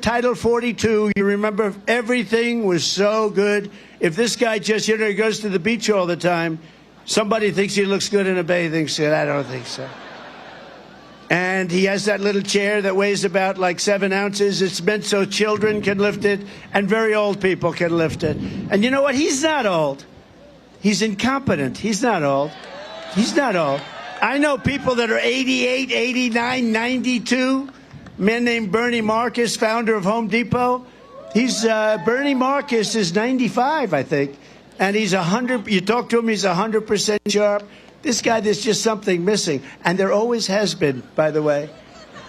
Title 42. You remember everything was so good. If this guy just, he goes to the beach all the time, somebody thinks he looks good in a bathing suit. I don't think so. And he has that little chair that weighs about like 7 ounces. It's meant so children can lift it and very old people can lift it. And you know what? He's not old. He's incompetent. He's not old. He's not old. I know people that are 88, 89, 92. A man named Bernie Marcus, founder of Home Depot. Bernie Marcus is 95, I think. And he's 100, you talk to him, he's 100% sharp. This guy, there's just something missing. And there always has been, by the way.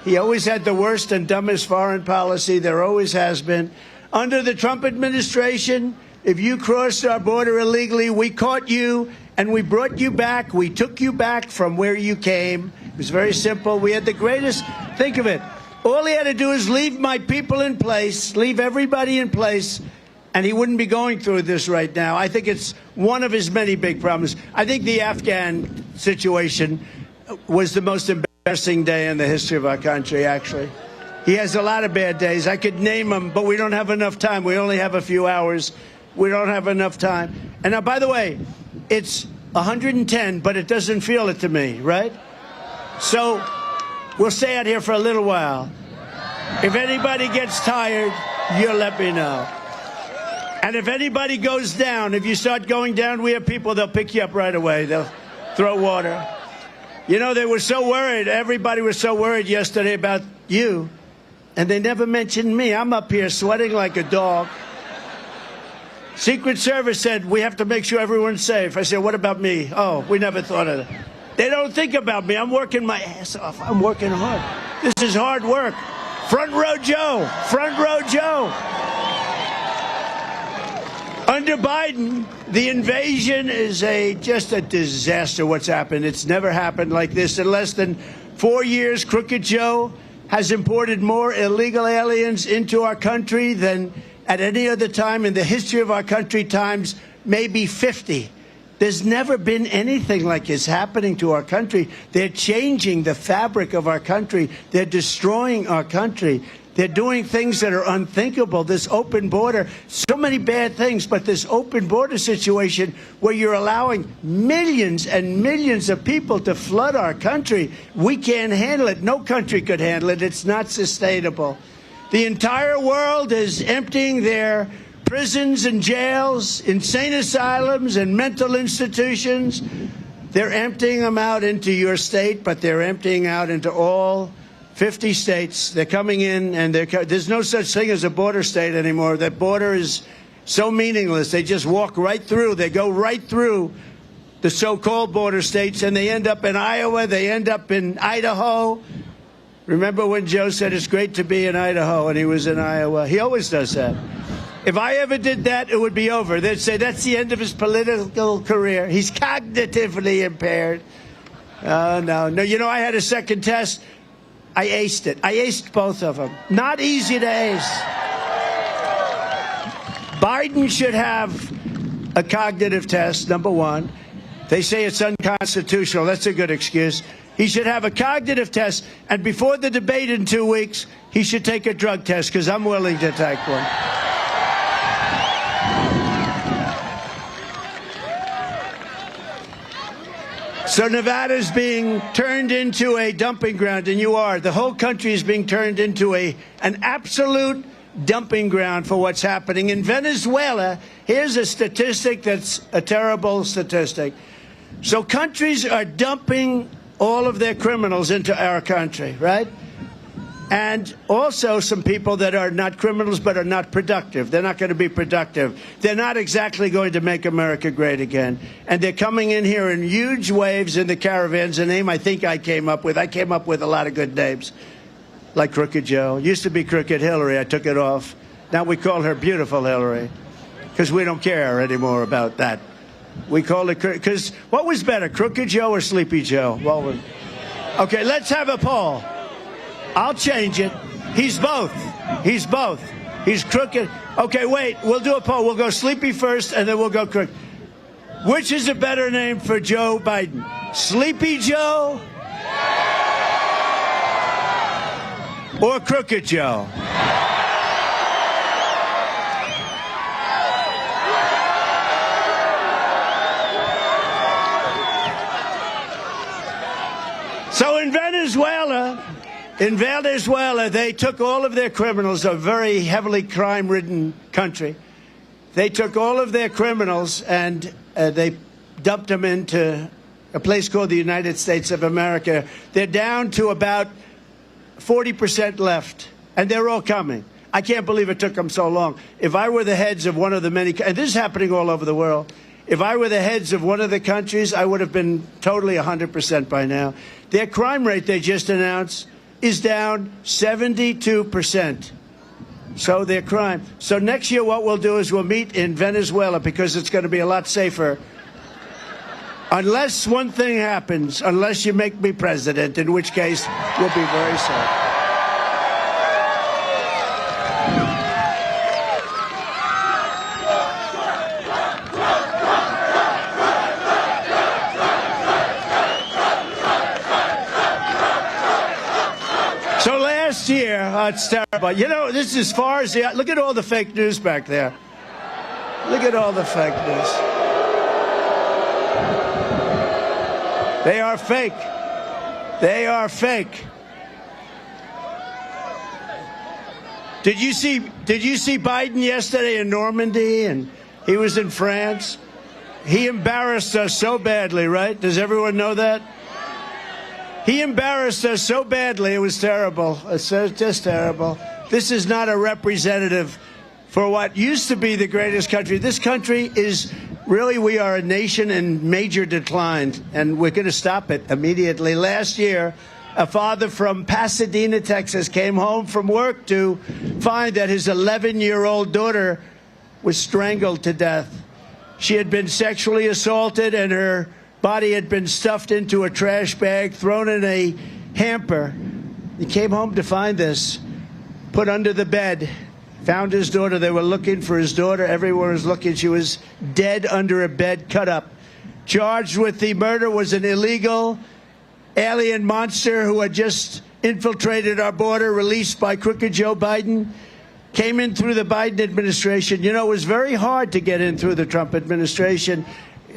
He always had the worst and dumbest foreign policy. There always has been. Under the Trump administration, if you crossed our border illegally, we caught you and we brought you back. We took you back from where you came. It was very simple. We had the greatest, think of it. All he had to do is leave my people in place, leave everybody in place, and he wouldn't be going through this right now. I think it's one of his many big problems. I think the Afghan situation was the most embarrassing day in the history of our country, actually. He has a lot of bad days. I could name them, but we don't have enough time. We only have a few hours. We don't have enough time. And now, by the way, it's 110, but it doesn't feel it to me, right? So we'll stay out here for a little while. If anybody gets tired, you'll let me know. And if anybody goes down, if you start going down, we have people, they'll pick you up right away. They'll throw water. You know, they were so worried. Everybody was so worried yesterday about you. And they never mentioned me. I'm up here sweating like a dog. Secret Service said, we have to make sure everyone's safe. I said, what about me? Oh, we never thought of that. They don't think about me. I'm working my ass off. I'm working hard. This is hard work. Front row Joe. Front row Joe. Under Biden, the invasion is just a disaster what's happened. It's never happened like this. In less than 4 years, Crooked Joe has imported more illegal aliens into our country than at any other time in the history of our country, times maybe 50. There's never been anything like this happening to our country. They're changing the fabric of our country. They're destroying our country. They're doing things that are unthinkable. This open border, so many bad things, but this open border situation where you're allowing millions and millions of people to flood our country, we can't handle it. No country could handle it. It's not sustainable. The entire world is emptying their prisons and jails, insane asylums and mental institutions. They're emptying them out into your state, but they're emptying out into all 50 states. They're coming in, and there's no such thing as a border state anymore. That border is so meaningless. They just walk right through. They go right through the so-called border states, and they end up in Iowa. They end up in Idaho. Remember when Joe said it's great to be in Idaho, and he was in Iowa? He always does that. If I ever did that, it would be over. They'd say that's the end of his political career. He's cognitively impaired. No. You know, I had a second test. I aced it. I aced both of them. Not easy to ace. Biden should have a cognitive test, number one. They say it's unconstitutional. That's a good excuse. He should have a cognitive test, and before the debate in 2 weeks, he should take a drug test, because I'm willing to take one. So Nevada's being turned into a dumping ground, and you are. The whole country is being turned into an absolute dumping ground for what's happening. In Venezuela, here's a statistic that's a terrible statistic. So countries are dumping all of their criminals into our country, right? And also some people that are not criminals but are not productive. They're not going to be productive. They're not exactly going to make America great again. And they're coming in here in huge waves in the caravans, a name I think I came up with. I came up with a lot of good names, like Crooked Joe. Used to be Crooked Hillary. I took it off. Now we call her Beautiful Hillary, because we don't care anymore about that. We call it, because what was better, Crooked Joe or Sleepy Joe? Well, okay, let's have a poll. I'll change it. He's both. He's both. He's crooked. Okay, wait, we'll do a poll. We'll go Sleepy first, and then we'll go Crooked. Which is a better name for Joe Biden? Sleepy Joe or Crooked Joe? In Venezuela, they took all of their criminals, a very heavily crime-ridden country. They took all of their criminals and they dumped them into a place called the United States of America. They're down to about 40% left, and they're all coming. I can't believe it took them so long. If I were the heads of one of the many, and this is happening all over the world, if I were the heads of one of the countries, I would have been totally 100% by now. Their crime rate, they just announced, is down 72%. So their crime. So next year what we'll do is we'll meet in Venezuela because it's going to be a lot safer. Unless one thing happens, unless you make me president, in which case we'll be very safe. So last year, it's terrible. You know, this is as far as the, look at all the fake news back there. Look at all the fake news. They are fake. They are fake. Did you see Biden yesterday in Normandy, and he was in France? He embarrassed us so badly, right? Does everyone know that? He embarrassed us so badly, it was terrible. It's just terrible. This is not a representative for what used to be the greatest country. This country is really, we are a nation in major decline, and we're going to stop it immediately. Last year, a father from Pasadena, Texas, came home from work to find that his 11-year-old daughter was strangled to death. She had been sexually assaulted, and her body had been stuffed into a trash bag, thrown in a hamper. He came home to find this, put under the bed, found his daughter. They were looking for his daughter. Everyone was looking. She was dead under a bed, cut up. Charged with the murder was an illegal alien monster who had just infiltrated our border, released by crooked Joe Biden. Came in through the Biden administration. You know, it was very hard to get in through the Trump administration.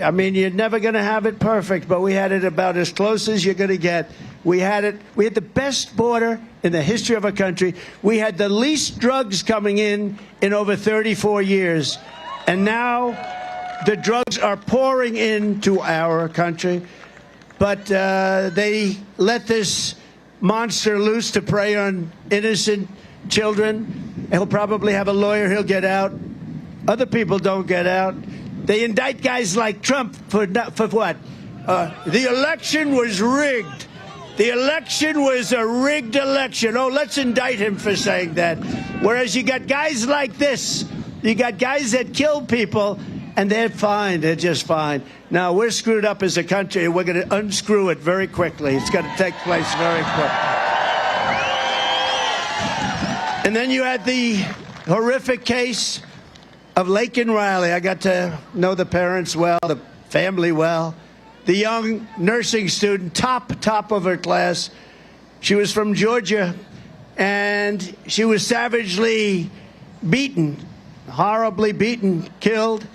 I mean, you're never going to have it perfect, but we had it about as close as you're going to get. We had it. We had the best border in the history of our country. We had the least drugs coming in over 34 years. And now the drugs are pouring into our country. But they let this monster loose to prey on innocent children. He'll probably have a lawyer. He'll get out. Other people don't get out. They indict guys like Trump for what? The election was rigged. The election was a rigged election. Oh, let's indict him for saying that. Whereas you got guys like this. You got guys that kill people, and they're fine. They're just fine. Now, we're screwed up as a country, and we're going to unscrew it very quickly. It's going to take place very quickly. And then you had the horrific case of LIVEIn Riley. I got to know the parents well, the family well. The young nursing student, top of her class. She was from Georgia, and she was savagely beaten, horribly beaten, killed.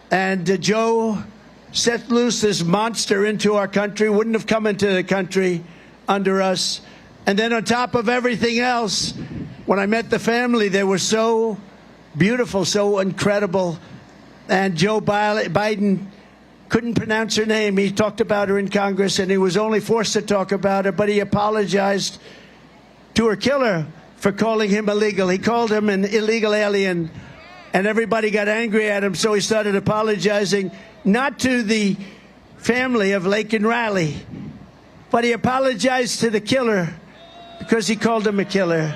And Joe set loose this monster into our country, wouldn't have come into the country under us. And then on top of everything else, when I met the family, they were so beautiful, so incredible. And Joe Biden couldn't pronounce her name. He talked about her in Congress, and he was only forced to talk about her, but he apologized to her killer for calling him illegal. He called him an illegal alien, and everybody got angry at him, so he started apologizing, not to the family of LIVEIn Riley, but he apologized to the killer because he called him a killer.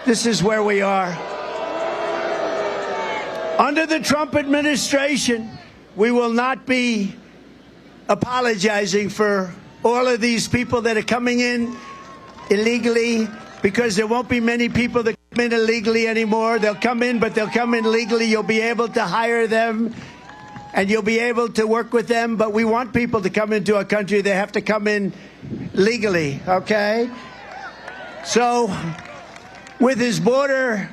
This is where we are. Under the Trump administration, we will not be apologizing for all of these people that are coming in illegally, because there won't be many people that come in illegally anymore. They'll come in, but they'll come in legally. You'll be able to hire them, and you'll be able to work with them. But we want people to come into our country. They have to come in legally, okay? So with his border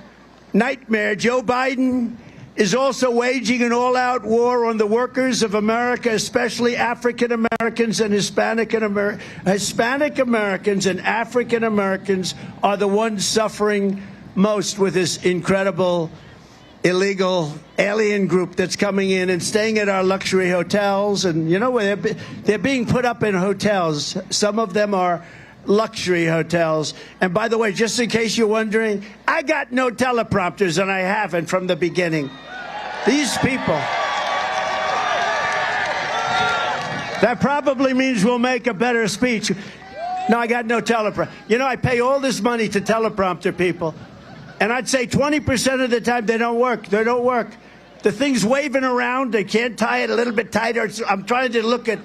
nightmare, Joe Biden is also waging an all-out war on the workers of America, especially African Americans and Hispanic Americans and African Americans are the ones suffering most with this incredible illegal alien group that's coming in and staying at our luxury hotels. And you know, they're being put up in hotels. Some of them are luxury hotels. And by the way, just in case you're wondering, I got no teleprompters, and I haven't from the beginning. These people. That probably means we'll make a better speech. No, I got no teleprompter. You know, I pay all this money to teleprompter people, and I'd say 20% of the time they don't work. They don't work. The thing's waving around. They can't tie it a little bit tighter. I'm trying to look at.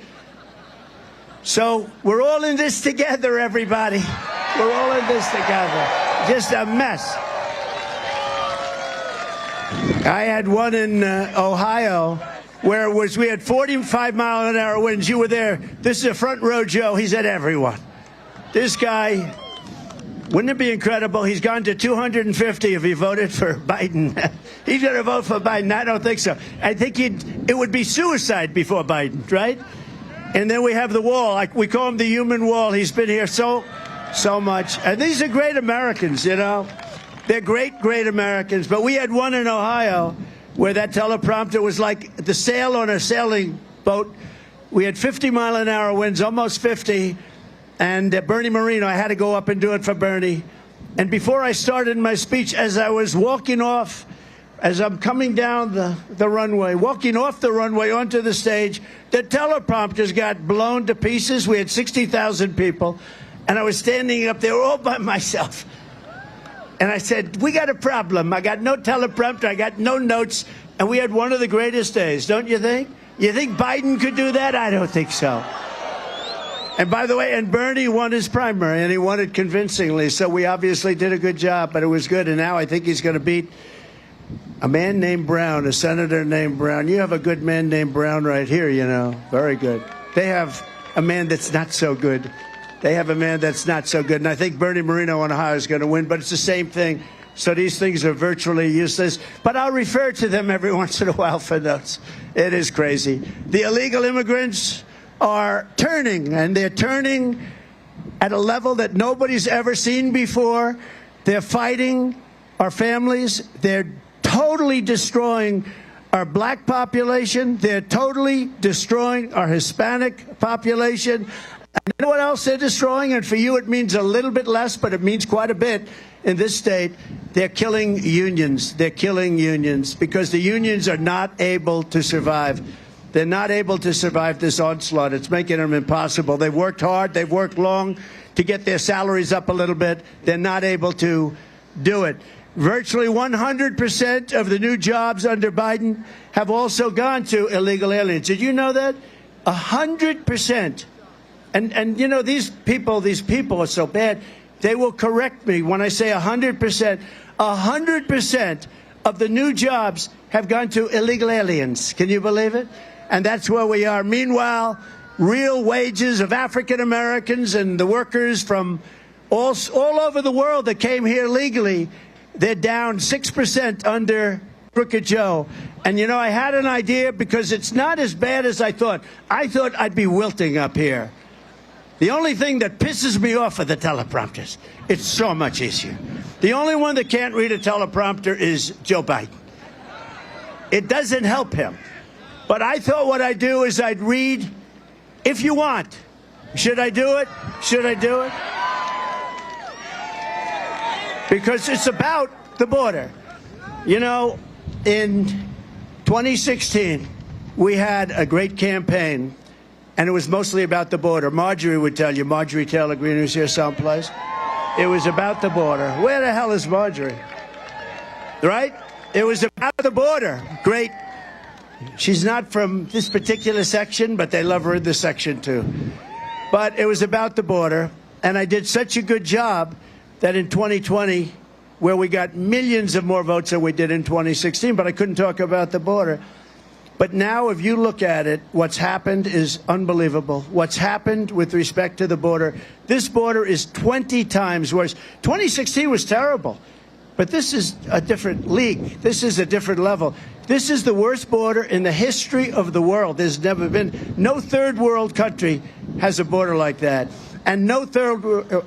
So we're all in this together, everybody. We're all in this together. Just a mess. I had one in Ohio where it was, we had 45-mile-an-hour winds. You were there. This is a front row Joe. He's at everyone. This guy, wouldn't it be incredible? He's gone to 250 if he voted for Biden. He's going to vote for Biden. I don't think so. I think it would be suicide before Biden, right? And then we have the wall. Like we call him the human wall. He's been here so much. And these are great Americans, you know. They're great Americans. But we had one in Ohio where that teleprompter was like the sail on a sailing boat. We had 50-mile-an-hour winds, almost 50. And Bernie Moreno, I had to go up and do it for Bernie. And before I started my speech, as I was walking off, as I'm coming down the runway, walking off the runway onto the stage, the teleprompters got blown to pieces. We had 60,000 people. And I was standing up there all by myself. And I said, we got a problem. I got no teleprompter. I got no notes. And we had one of the greatest days, don't you think? You think Biden could do that? I don't think so. And by the way, and Bernie won his primary, and he won it convincingly. So we obviously did a good job, but it was good. And now I think he's going to beat a man named Brown, a senator named Brown. You have a good man named Brown right here, you know. Very good. They have a man that's not so good. They have a man that's not so good. And I think Bernie Moreno in Ohio is going to win, but it's the same thing. So these things are virtually useless. But I'll refer to them every once in a while for notes. It is crazy. The illegal immigrants are turning, and they're turning at a level that nobody's ever seen before. They're fighting our families. They're totally destroying our black population. They're totally destroying our Hispanic population. And you know what else they're destroying? And for you it means a little bit less, but it means quite a bit in this state. They're killing unions. They're killing unions because the unions are not able to survive. They're not able to survive this onslaught. It's making them impossible. They've worked hard. They've worked long to get their salaries up a little bit. They're not able to do it. Virtually 100% of the new jobs under Biden have also gone to illegal aliens. Did you know that? 100%. And you know, these people are so bad. They will correct me when I say 100%. 100% of the new jobs have gone to illegal aliens. Can you believe it? And that's where we are. Meanwhile, real wages of African Americans and the workers from all over the world that came here legally, they're down 6% under Crooked Joe. And, you know, I had an idea because it's not as bad as I thought. I thought I'd be wilting up here. The only thing that pisses me off are the teleprompters. It's so much easier. The only one that can't read a teleprompter is Joe Biden. It doesn't help him. But I thought what I'd do is I'd read, if you want. Should I do it? Should I do it? Because it's about the border. You know, in 2016, we had a great campaign, and it was mostly about the border. Marjorie would tell you, Marjorie Taylor Greene, who's here someplace. It was about the border. Where the hell is Marjorie? Right? It was about the border. Great. She's not from this particular section, but they love her in this section too. But it was about the border, and I did such a good job that in 2020, where we got millions of more votes than we did in 2016, but I couldn't talk about the border. But now, if you look at it, what's happened is unbelievable. What's happened with respect to the border, this border is 20 times worse. 2016 was terrible. But this is a different league. This is a different level. This is the worst border in the history of the world. There's never been. No third world country has a border like that. And no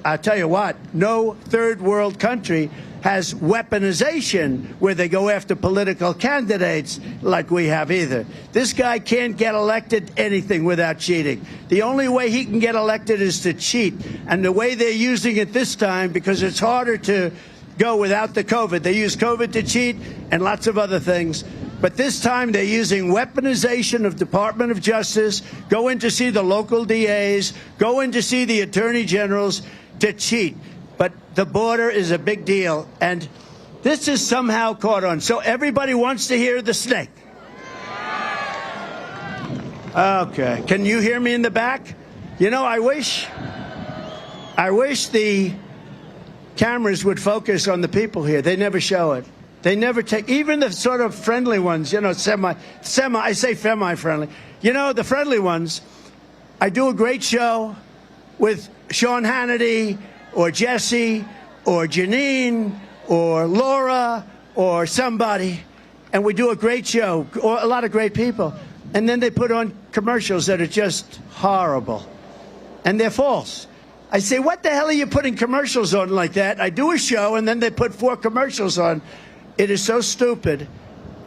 I'll tell you what, no third world country has weaponization where they go after political candidates like we have either. This guy can't get elected anything without cheating. The only way he can get elected is to cheat. And the way they're using it this time, because it's harder to go without the COVID. They use COVID to cheat and lots of other things. But this time they're using weaponization of Department of Justice, go in to see the local DAs, go in to see the attorney generals to cheat. But the border is a big deal, and this is somehow caught on. So everybody wants to hear the snake. Okay. Can you hear me in the back? You know, I wish the cameras would focus on the people here. They never show it. They never take, even the sort of friendly ones, you know, I say semi-friendly. You know, the friendly ones, I do a great show with Sean Hannity, or Jesse, or Janine, or Laura, or somebody, and we do a great show, or a lot of great people. And then they put on commercials that are just horrible, and they're false. I say, what the hell are you putting commercials on like that? I do a show, and then they put 4 commercials on. It is so stupid,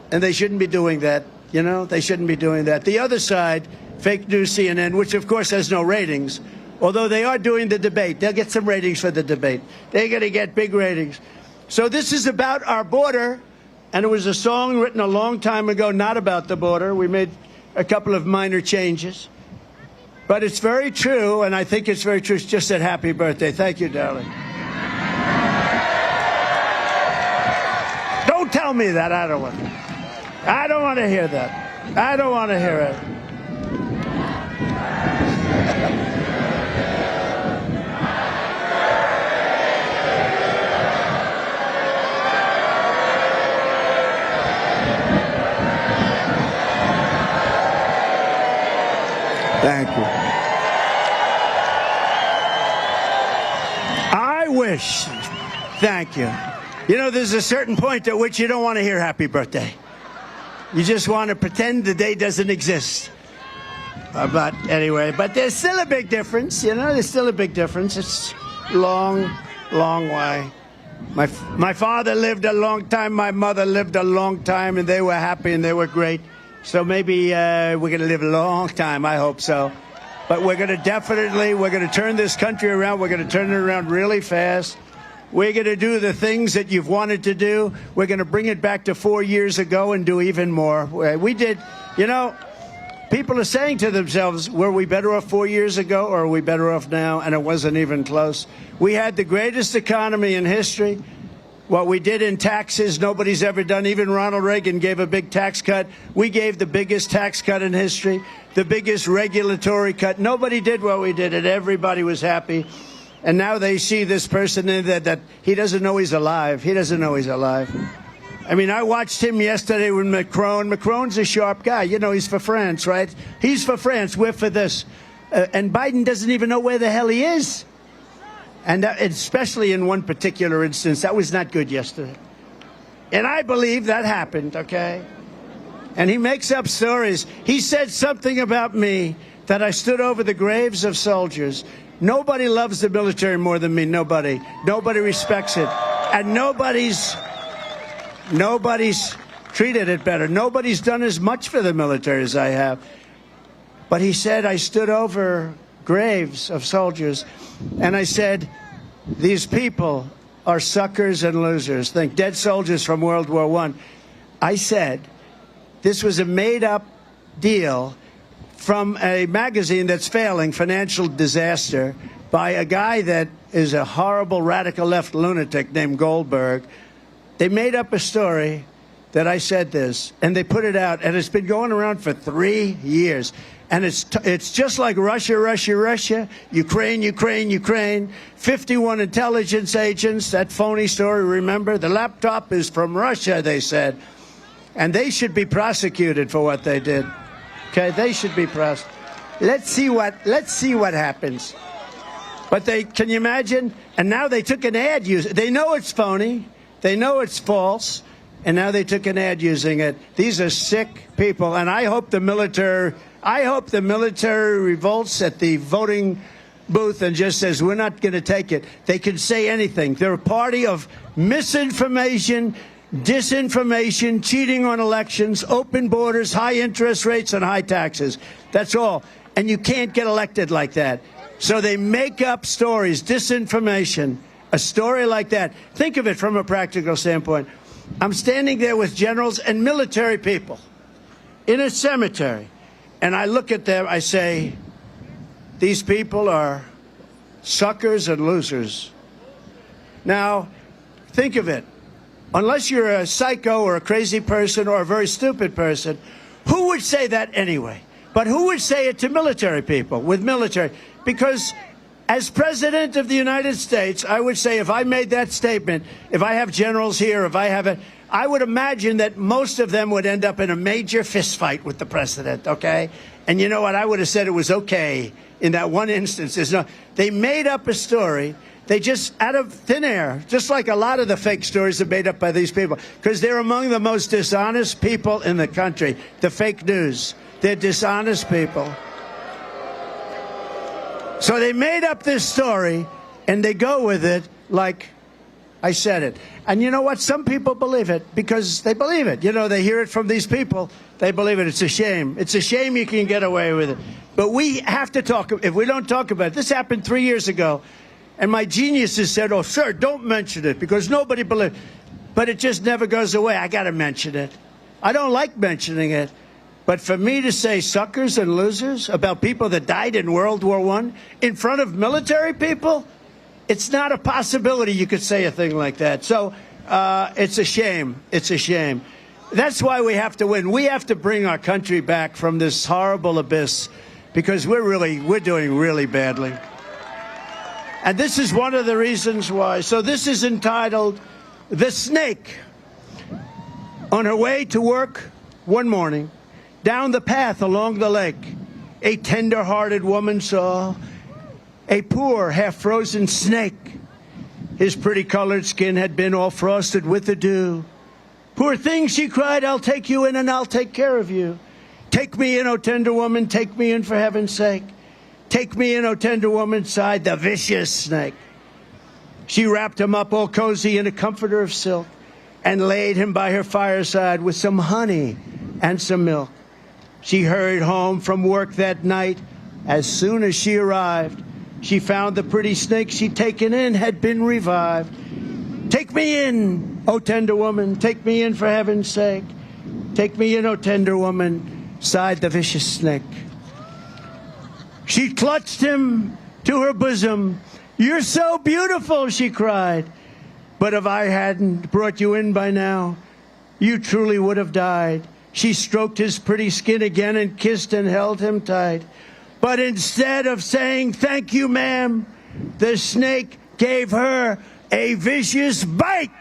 and they shouldn't be doing that. You know, they shouldn't be doing that. The other side, fake news CNN, which of course has no ratings, although they are doing the debate. They'll get some ratings for the debate. They're going to get big ratings. So this is about our border, and it was a song written a long time ago, not about the border. We made a couple of minor changes. But it's very true, and I think it's very true. It's just said happy birthday. Thank you, darling. Don't tell me that. I don't want to hear that. I don't want to hear it. Thank you. I wish. Thank you. You know, there's a certain point at which you don't want to hear happy birthday. You just want to pretend the day doesn't exist. But anyway, but there's still a big difference, you know, there's still a big difference. It's long, long way. My father lived a long time, my mother lived a long time, and they were happy and they were great. So maybe we're going to live a long time, I hope so. But we're going to turn this country around. We're going to turn it around really fast. We're going to do the things that you've wanted to do. We're going to bring it back to 4 years ago and do even more. We did, you know, people are saying to themselves, were we better off 4 years ago or are we better off now? And it wasn't even close. We had the greatest economy in history. What we did in taxes, nobody's ever done. Even Ronald Reagan gave a big tax cut. We gave the biggest tax cut in history, the biggest regulatory cut. Nobody did what we did, and everybody was happy. And now they see this person in that he doesn't know he's alive. He doesn't know he's alive. I mean, I watched him yesterday with Macron. Macron's a sharp guy. You know, he's for France, right? He's for France. We're for this. And Biden doesn't even know where the hell he is. And especially in one particular instance, that was not good yesterday. And I believe that happened, okay? And he makes up stories. He said something about me that I stood over the graves of soldiers. Nobody loves the military more than me. Nobody. Nobody respects it. And nobody's treated it better. Nobody's done as much for the military as I have. But he said I stood over graves of soldiers, and I said, these people are suckers and losers. Think dead soldiers from World War I. I said, this was a made-up deal from a magazine that's failing, Financial Disaster, by a guy that is a horrible radical left lunatic named Goldberg. They made up a story that I said this, and they put it out, and it's been going around for 3 years. And it's just like Russia, Russia, Russia, Ukraine, Ukraine, Ukraine, 51 intelligence agents, that phony story, remember? The laptop is from Russia, they said. And they should be prosecuted for what they did. Okay, they should be prosecuted. Let's see what happens. But can you imagine? And now they took an ad user. They know it's phony. They know it's false, and now they took an ad using it. These are sick people, and I hope the military revolts at the voting booth and just says, we're not going to take it. They can say anything. They're a party of misinformation, disinformation, cheating on elections, open borders, high interest rates, and high taxes. That's all. And you can't get elected like that. So they make up stories, disinformation, a story like that. Think of it from a practical standpoint. I'm standing there with generals and military people in a cemetery, and I look at them, I say, these people are suckers and losers. Now, think of it. Unless you're a psycho or a crazy person or a very stupid person, who would say that anyway? But who would say it to military people, with military? Because as President of the United States, I would say if I made that statement, if I have generals here, if I have it, I would imagine that most of them would end up in a major fist fight with the president, okay? And you know what? I would have said it was okay in that one instance. They made up a story. They just, out of thin air, just like a lot of the fake stories are made up by these people, because they're among the most dishonest people in the country, the fake news. They're dishonest people. So they made up this story, and they go with it like I said it. And you know what? Some people believe it because they believe it. You know, they hear it from these people. They believe it. It's a shame. It's a shame you can get away with it. But we have to talk. If we don't talk about it, this happened 3 years ago. And my geniuses said, oh, sir, don't mention it because nobody believes. But it just never goes away. I got to mention it. I don't like mentioning it. But for me to say suckers and losers about people that died in World War I in front of military people, it's not a possibility you could say a thing like that. So it's a shame. It's a shame. That's why we have to win. We have to bring our country back from this horrible abyss because we're doing really badly. And this is one of the reasons why. So this is entitled The Snake. On her way to work one morning, down the path along the lake, a tender-hearted woman saw a poor, half-frozen snake. His pretty colored skin had been all frosted with the dew. Poor thing, she cried, I'll take you in and I'll take care of you. Take me in, O tender woman, take me in for heaven's sake. Take me in, O tender woman, sighed the vicious snake. She wrapped him up all cozy in a comforter of silk and laid him by her fireside with some honey and some milk. She hurried home from work that night. As soon as she arrived, she found the pretty snake she'd taken in had been revived. Take me in, O tender woman, take me in for heaven's sake. Take me in, O tender woman, sighed the vicious snake. She clutched him to her bosom. You're so beautiful, she cried. But if I hadn't brought you in by now, you truly would have died. She stroked his pretty skin again and kissed and held him tight. But instead of saying, thank you, ma'am, the snake gave her a vicious bite.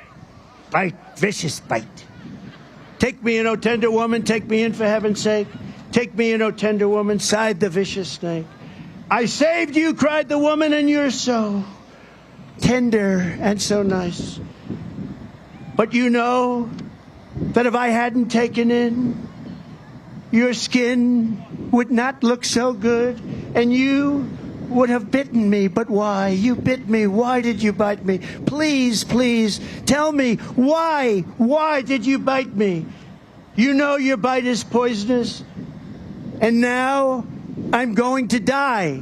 Vicious bite. Take me in, O tender woman, take me in for heaven's sake. Take me in, O tender woman, sighed the vicious snake. I saved you, cried the woman, and you're so tender and so nice. But you know that if I hadn't taken in, your skin would not look so good, and you would have bitten me. But why? You bit me. Why did you bite me? Please, please, tell me why. Why did you bite me? You know your bite is poisonous, and now I'm going to die.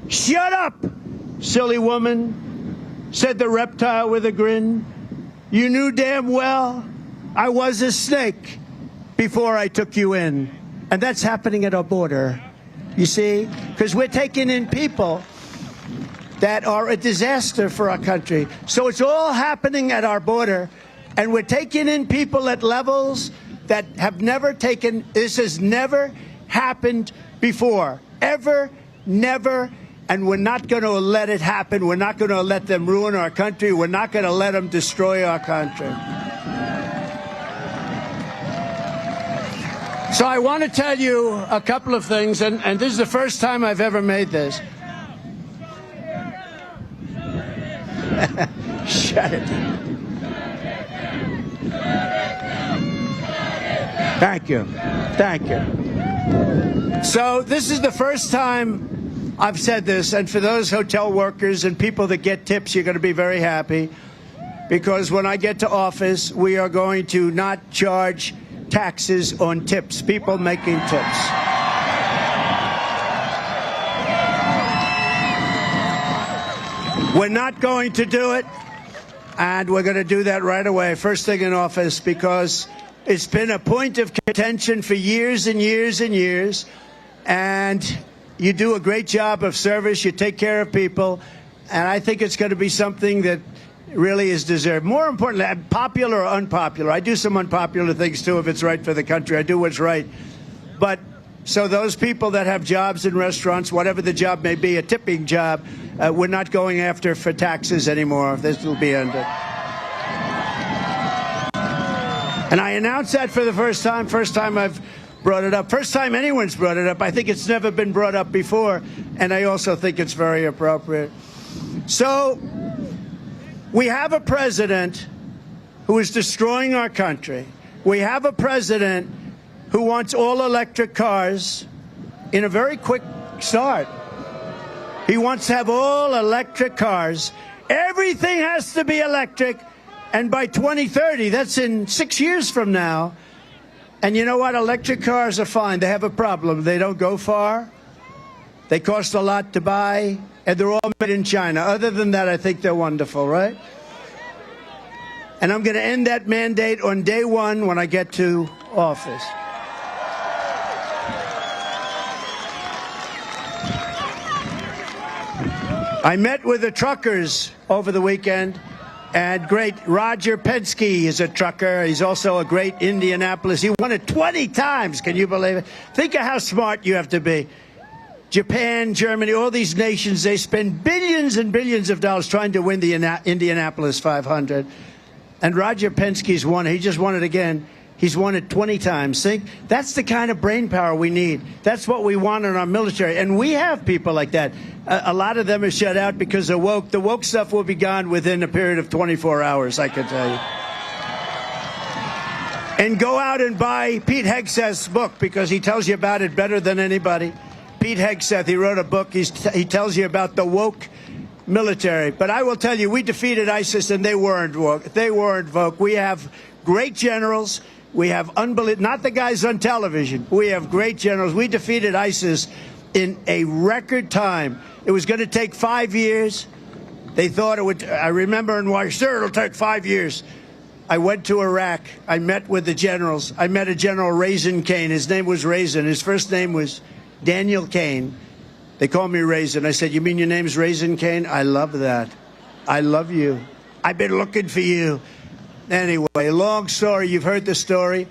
Shut up, silly woman, said the reptile with a grin. You knew damn well I was a snake before I took you in. And that's happening at our border, you see, because we're taking in people that are a disaster for our country. So it's all happening at our border, and we're taking in people at levels that have never taken, this has never happened before, ever, never, and we're not going to let it happen. We're not going to let them ruin our country. We're not going to let them destroy our country. So I want to tell you a couple of things, and this is the first time I've ever made this. Shut it. Thank you. Thank you. So this is the first time I've said this, and for those hotel workers and people that get tips, you're going to be very happy, because when I get to office, we are going to not charge taxes on tips, people making tips. We're not going to do it, and we're going to do that right away, first thing in office, because it's been a point of contention for years and years and years, and you do a great job of service, you take care of people, and I think it's going to be something that really is deserved. More importantly, popular or unpopular. I do some unpopular things, too, if it's right for the country. I do what's right. But so those people that have jobs in restaurants, whatever the job may be, a tipping job, we're not going after for taxes anymore. This will be ended. And I announced that for the first time I've brought it up. First time anyone's brought it up. I think it's never been brought up before, and I also think it's very appropriate. So we have a president who is destroying our country. We have a president who wants all electric cars in a very quick start. He wants to have all electric cars. Everything has to be electric. And by 2030, that's in 6 years from now. And you know what? Electric cars are fine. They have a problem. They don't go far. They cost a lot to buy. And they're all made in China. Other than that, I think they're wonderful, right? And I'm going to end that mandate on day one when I get to office. I met with the truckers over the weekend. And great Roger Penske is a trucker. He's also a great Indianapolis. He won it 20 times. Can you believe it? Think of how smart you have to be. Japan, Germany, all these nations, they spend billions and billions of dollars trying to win the Indianapolis 500. And Roger Penske's won it. He just won it again. He's won it 20 times. Think, that's the kind of brain power we need. That's what we want in our military. And we have people like that. A lot of them are shut out because they're woke. The woke stuff will be gone within a period of 24 hours, I can tell you. And go out and buy Pete Hegseth's book, because he tells you about it better than anybody. Pete Hegseth, he wrote a book. He tells you about the woke military. But I will tell you, we defeated ISIS, and they weren't woke. They weren't woke. We have great generals. We have not the guys on television. We have great generals. We defeated ISIS in a record time. It was going to take 5 years. They thought it would. I remember in Washington, it'll take 5 years. I went to Iraq. I met with the generals. I met a General Raisin Kane. His name was Raisin. His first name was Daniel Kane. They called me Raisin. I said, "You mean your name's Raisin Kane?" "I love that. I love you. I've been looking for you." Anyway, long story. You've heard the story.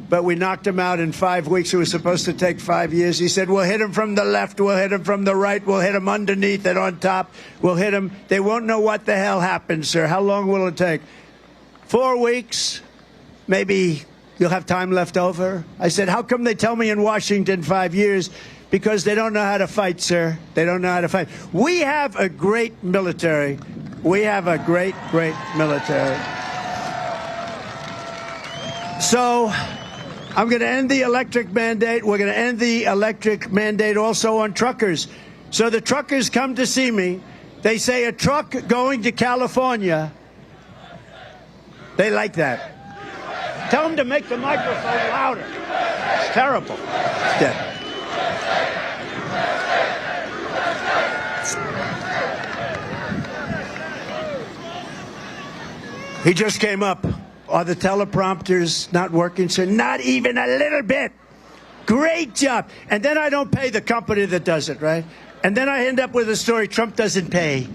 But we knocked him out in 5 weeks. It was supposed to take 5 years. He said, "We'll hit him from the left. We'll hit him from the right. We'll hit him underneath and on top. We'll hit him. They won't know what the hell happened, sir." How long will it take? 4 weeks. Maybe you'll have time left over. I said, "How come they tell me in Washington 5 years?" Because they don't know how to fight, sir. They don't know how to fight. We have a great military. We have a great, great military. So I'm going to end the electric mandate. We're going to end the electric mandate also on truckers. So the truckers come to see me. They say a truck going to California. They like that. Tell them to make the microphone louder. It's terrible. It's dead. He just came up. Are the teleprompters not working, sir? Not even a little bit. Great job. And then I don't pay the company that does it, right? And then I end up with a story Trump doesn't pay.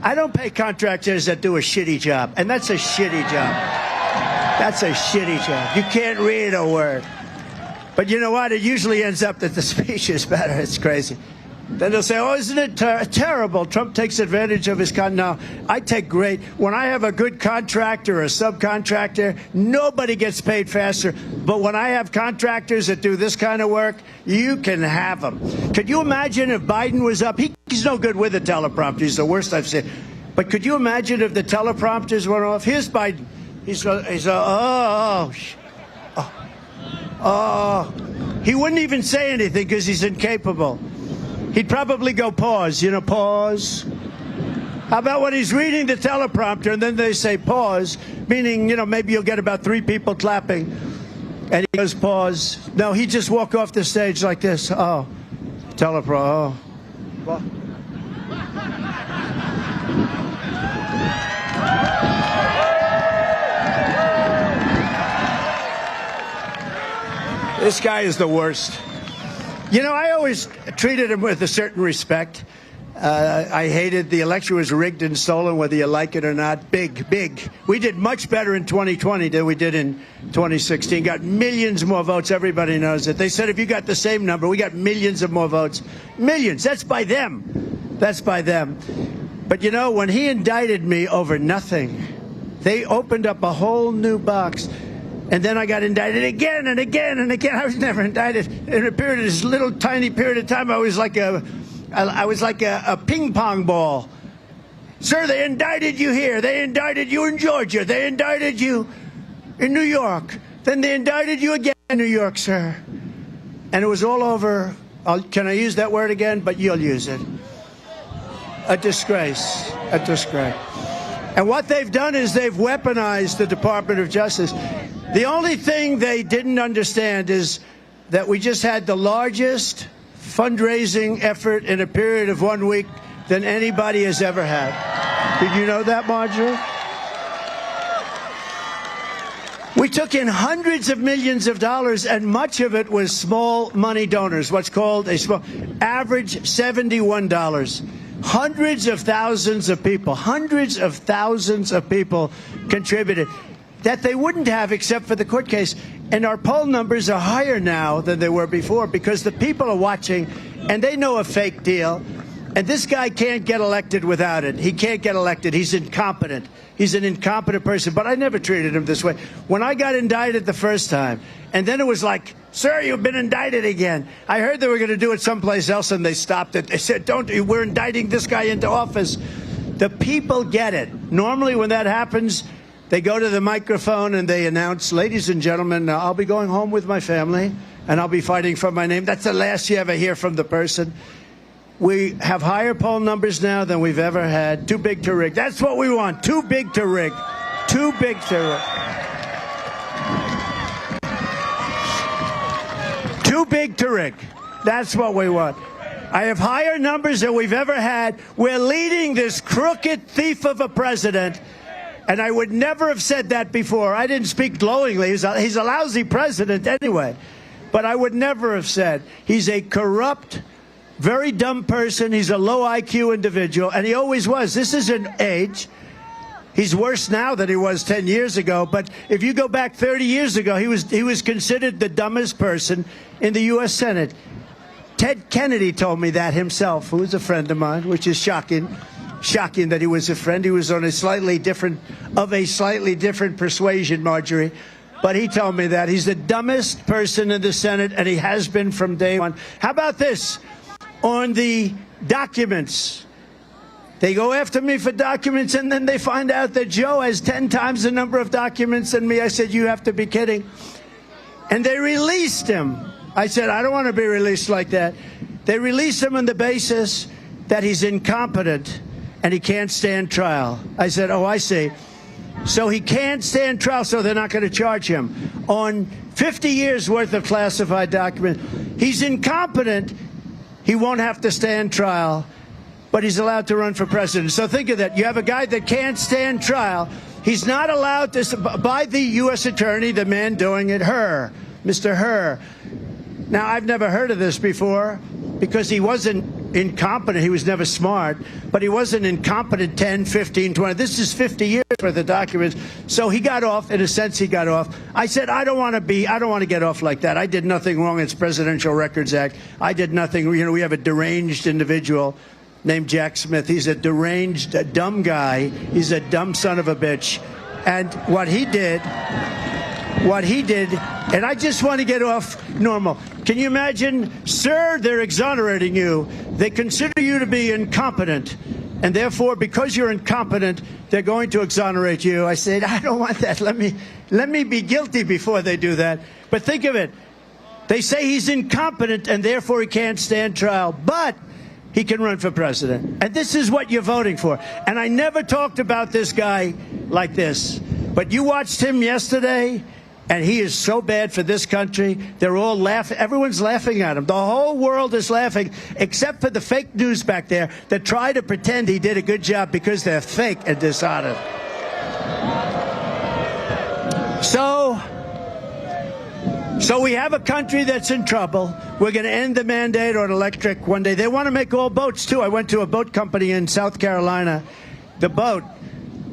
I don't pay contractors that do a shitty job. And that's a shitty job. That's a shitty job. You can't read a word. But you know what? It usually ends up that the speech is better. It's crazy. Then they'll say, "Oh, isn't it terrible? Trump takes advantage of his No, I take great. When I have a good contractor or a subcontractor, nobody gets paid faster. But when I have contractors that do this kind of work, you can have them." Could you imagine if Biden was up? He's no good with the teleprompter. He's the worst I've seen. But could you imagine if the teleprompters went off? Here's Biden. He's He wouldn't even say anything because he's incapable. He'd probably go pause, you know, pause. How about when he's reading the teleprompter and then they say pause, meaning, you know, maybe you'll get about 3 people clapping. And he goes pause. No, he'd just walk off the stage like this. Oh, teleprompter. Oh. Well. This guy is the worst. You know, I always treated him with a certain respect. I hated the election was rigged and stolen, whether you like it or not. Big. We did much better in 2020 than we did in 2016. Got millions more votes. Everybody knows it. They said if you got the same number, we got millions of more votes. Millions. That's by them. That's by them. But, you know, when he indicted me over nothing, they opened up a whole new box. And then I got indicted again and again and again. I was never indicted. In a period of this little tiny period of time, I was like a ping pong ball. Sir, they indicted you here. They indicted you in Georgia. They indicted you in New York. Then they indicted you again in New York, sir. And it was all over. Can I use that word again? But you'll use it. A disgrace. A disgrace. And what they've done is they've weaponized the Department of Justice. The only thing they didn't understand is that we just had the largest fundraising effort in a period of 1 week than anybody has ever had. Did you know that, Marjorie? We took in hundreds of millions of dollars, and much of it was small money donors, what's called a small average $71. Hundreds of thousands of people contributed that they wouldn't have except for the court case. And our poll numbers are higher now than they were before because the people are watching and they know a fake deal. And this guy can't get elected without it. He can't get elected. He's incompetent. He's an incompetent person. But I never treated him this way. When I got indicted the first time, and then it was like, sir, you've been indicted again. I heard they were going to do it someplace else, and they stopped it. They said, we're indicting this guy into office. The people get it. Normally when that happens, they go to the microphone and they announce, ladies and gentlemen, I'll be going home with my family, and I'll be fighting for my name. That's the last you ever hear from the person. We have higher poll numbers now than we've ever had. Too big to rig. That's what we want. Too big to rig. Too big to rig. Too big to rig. That's what we want. I have higher numbers than we've ever had. We're leading this crooked thief of a president. And I would never have said that before. I didn't speak glowingly. He's a lousy president anyway. But I would never have said he's a corrupt, very dumb person. He's a low IQ individual, and he always was. This isn't age. He's worse now than he was 10 years ago. But if you go back 30 years ago, he was considered the dumbest person in the U.S. Senate. Ted Kennedy told me that himself, who was a friend of mine, which is shocking. Shocking that he was a friend. He was on a slightly different persuasion, Marjorie. But he told me that. He's the dumbest person in the Senate, and he has been from day one. How about this? On the documents, they go after me for documents, and then they find out that Joe has 10 times the number of documents than me. I said, you have to be kidding. And they released him. I said, I don't want to be released like that. They released him on the basis that he's incompetent and he can't stand trial. I said, oh, I see. So he can't stand trial, so they're not going to charge him on 50 years worth of classified documents. He's incompetent. He won't have to stand trial, but he's allowed to run for president. So think of that. You have a guy that can't stand trial. He's not allowed to, by the U.S. attorney, the man doing it, Mr. Hur. Now, I've never heard of this before because he wasn't incompetent. He was never smart, but he wasn't incompetent 10, 15, 20. This is 50 years worth of documents. So he got off. In a sense, he got off. I said, I don't want to get off like that. I did nothing wrong. It's Presidential Records Act. I did nothing. You know, we have a deranged individual named Jack Smith. He's a deranged, a dumb guy. He's a dumb son of a bitch. And what he did, and I just want to get off normal. Can you imagine, sir, they're exonerating you. They consider you to be incompetent. And therefore, because you're incompetent, they're going to exonerate you. I said, I don't want that. Let me be guilty before they do that. But think of it. They say he's incompetent and therefore he can't stand trial, but he can run for president. And this is what you're voting for. And I never talked about this guy like this, but you watched him yesterday, and he is so bad for this country. They're all laughing. Everyone's laughing at him. The whole world is laughing, except for the fake news back there that try to pretend he did a good job because they're fake and dishonest. So we have a country that's in trouble. We're going to end the mandate on electric one day. They want to make all boats, too. I went to a boat company in South Carolina. The boat,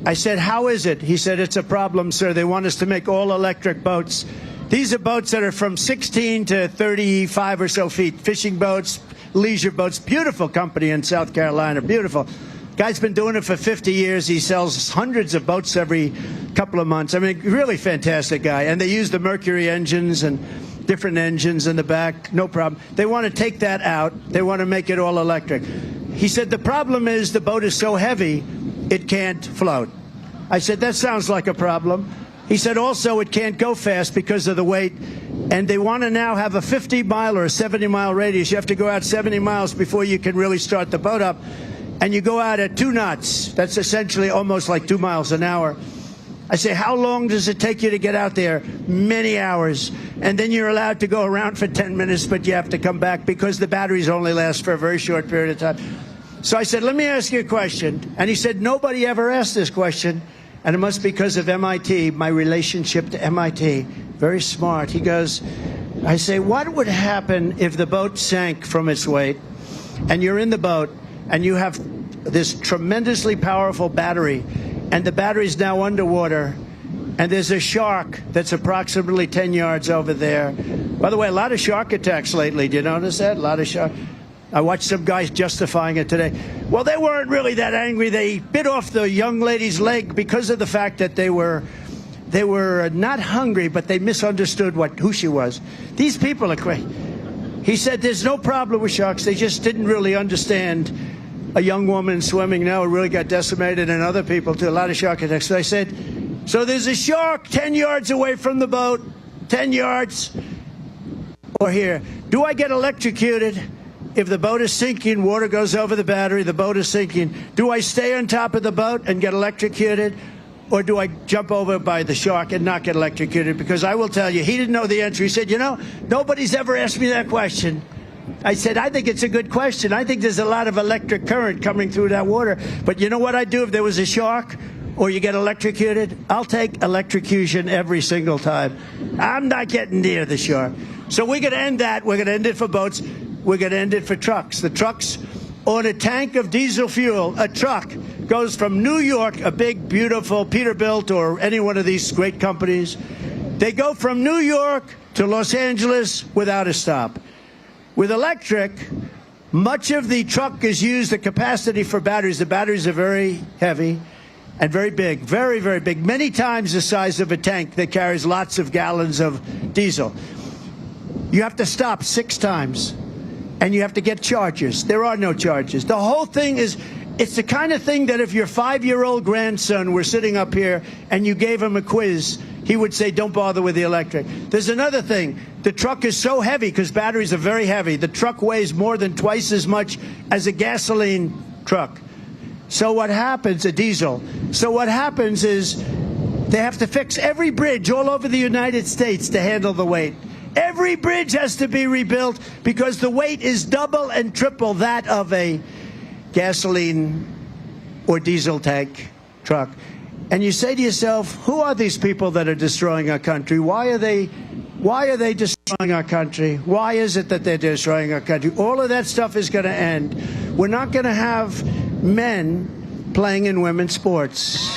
I said, how is it? He said, it's a problem, sir. They want us to make all electric boats. These are boats that are from 16 to 35 or so feet. Fishing boats, leisure boats. Beautiful company in South Carolina. Beautiful. Guy's been doing it for 50 years. He sells hundreds of boats every couple of months. I mean, really fantastic guy. And they use the Mercury engines and different engines in the back. No problem. They want to take that out. They want to make it all electric. He said the problem is the boat is so heavy it can't float. I said, that sounds like a problem. He said also it can't go fast because of the weight. And they want to now have a 50-mile or a 70-mile radius. You have to go out 70 miles before you can really start the boat up. And you go out at 2 knots. That's essentially almost like 2 miles an hour. I say, how long does it take you to get out there? Many hours. And then you're allowed to go around for 10 minutes, but you have to come back because the batteries only last for a very short period of time. So I said, let me ask you a question. And he said, nobody ever asked this question. And it must be because of MIT, my relationship to MIT. Very smart. He goes, I say, what would happen if the boat sank from its weight and you're in the boat and you have this tremendously powerful battery, and the battery's now underwater, and there's a shark that's approximately 10 yards over there. By the way, a lot of shark attacks lately. Do you notice that? A lot of shark. I watched some guys justifying it today. Well, they weren't really that angry. They bit off the young lady's leg because of the fact that they were not hungry, but they misunderstood who she was. These people are crazy. He said there's no problem with sharks. They just didn't really understand a young woman swimming now really got decimated, and other people too, a lot of shark attacks. So I said, so there's a shark 10 yards away from the boat, 10 yards, or here. Do I get electrocuted if the boat is sinking, water goes over the battery, the boat is sinking? Do I stay on top of the boat and get electrocuted? Or do I jump over by the shark and not get electrocuted? Because I will tell you, he didn't know the answer. He said, you know, nobody's ever asked me that question. I said, I think it's a good question. I think there's a lot of electric current coming through that water. But you know what I'd do if there was a shark or you get electrocuted? I'll take electrocution every single time. I'm not getting near the shark. So we're going to end that. We're going to end it for boats. We're going to end it for trucks. The trucks on a tank of diesel fuel, a truck goes from New York, a big, beautiful Peterbilt or any one of these great companies. They go from New York to Los Angeles without a stop. With electric, much of the truck is used, the capacity for batteries. The batteries are very heavy and very big, very, very big, many times the size of a tank that carries lots of gallons of diesel. You have to stop 6 times, and you have to get chargers. There are no chargers. The whole thing is, it's the kind of thing that if your 5-year-old grandson were sitting up here and you gave him a quiz, he would say, don't bother with the electric. There's another thing. The truck is so heavy because batteries are very heavy. The truck weighs more than twice as much as a gasoline truck. So what happens, a diesel. So what happens is they have to fix every bridge all over the United States to handle the weight. Every bridge has to be rebuilt because the weight is double and triple that of a gasoline or diesel tank truck. And you say to yourself, who are these people that are destroying our country? Why are they destroying our country? Why is it that they're destroying our country? All of that stuff is going to end. We're not going to have men playing in women's sports.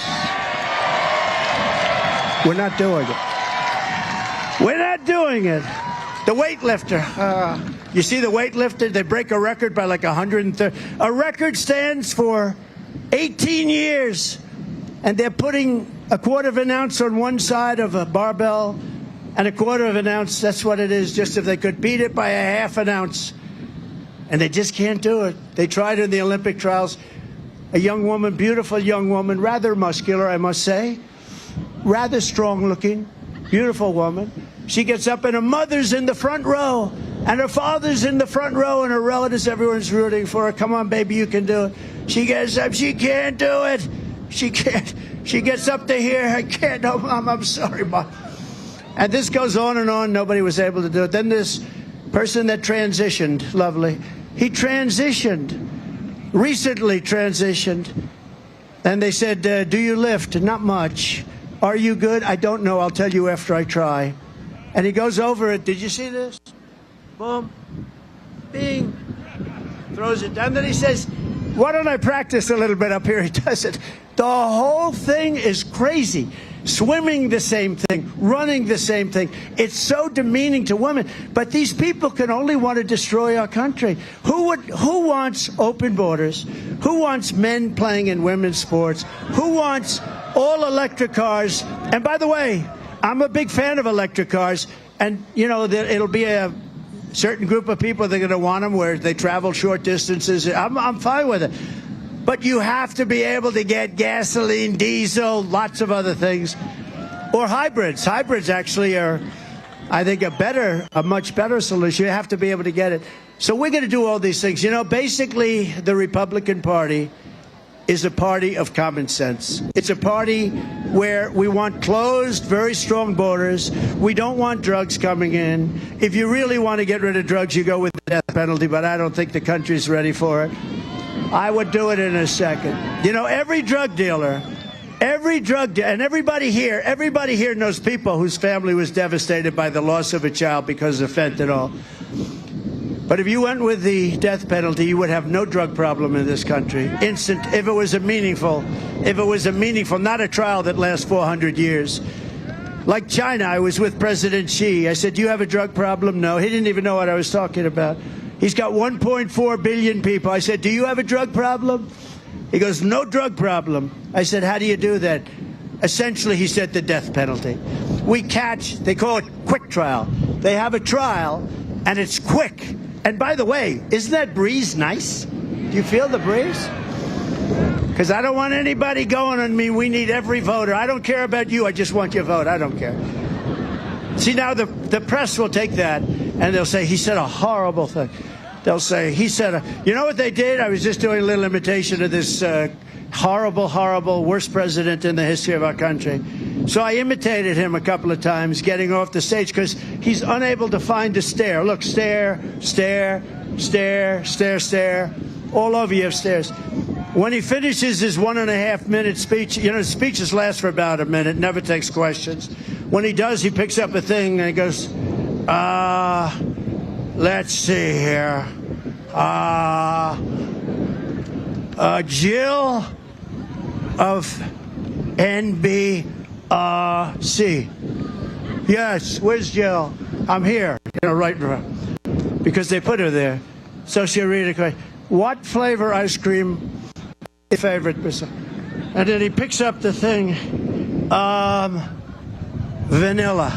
We're not doing it. We're not doing it. The weightlifter. You see the weightlifter? They break a record by like 130. A record stands for 18 years. And they're putting a quarter of an ounce on one side of a barbell and a quarter of an ounce. That's what it is, just if they could beat it by a half an ounce. And they just can't do it. They tried in the Olympic trials. A young woman, beautiful young woman, rather muscular, I must say. Rather strong looking, beautiful woman. She gets up, and her mother's in the front row, and her father's in the front row, and her relatives, everyone's rooting for her. Come on, baby, you can do it. She gets up. She can't do it. She can't. She gets up to here. I can't. Oh, Mom, I'm sorry, Mom. And this goes on and on. Nobody was able to do it. Then this person that transitioned, lovely, he transitioned, recently transitioned. And they said, do you lift? Not much. Are you good? I don't know. I'll tell you after I try. And he goes over it. Did you see this? Boom. Bing. Throws it down. Then he says, why don't I practice a little bit up here? He does it. The whole thing is crazy. Swimming the same thing, running the same thing. It's so demeaning to women. But these people can only want to destroy our country. Who wants open borders? Who wants men playing in women's sports? Who wants all electric cars? And by the way, I'm a big fan of electric cars. And, you know, it'll be a certain group of people that are going to want them where they travel short distances. I'm fine with it. But you have to be able to get gasoline, diesel, lots of other things, or hybrids. Hybrids actually are, I think, a much better solution. You have to be able to get it. So we're going to do all these things. You know, basically, the Republican Party is a party of common sense. It's a party where we want closed, very strong borders. We don't want drugs coming in. If you really want to get rid of drugs, you go with the death penalty, but I don't think the country's ready for it. I would do it in a second. You know, every drug dealer, and everybody here knows people whose family was devastated by the loss of a child because of fentanyl. But if you went with the death penalty, you would have no drug problem in this country. Instant, if it was a meaningful, not a trial that lasts 400 years. Like China, I was with President Xi. I said, do you have a drug problem? No, he didn't even know what I was talking about. He's got 1.4 billion people. I said, do you have a drug problem? He goes, no drug problem. I said, how do you do that? Essentially, he said, the death penalty. We catch, they call it quick trial. They have a trial, and it's quick. And by the way, isn't that breeze nice? Do you feel the breeze? Because I don't want anybody going on me. We need every voter. I don't care about you. I just want your vote. I don't care. See, now the press will take that, and they'll say, he said a horrible thing. They'll say, he said, you know what they did? I was just doing a little imitation of this horrible, horrible, worst president in the history of our country. So I imitated him a couple of times getting off the stage because he's unable to find a stare. Look, stare, stare, stare, stare, stare. All over you have stairs. When he finishes his 1.5-minute speech, you know, speeches last for about a minute, never takes questions. When he does, he picks up a thing and he goes, let's see here. Jill of NBC. Yes, where's Jill? I'm here. You know, right, because they put her there. So she'll read a question. What flavor ice cream is your favorite? And then he picks up the thing. Vanilla.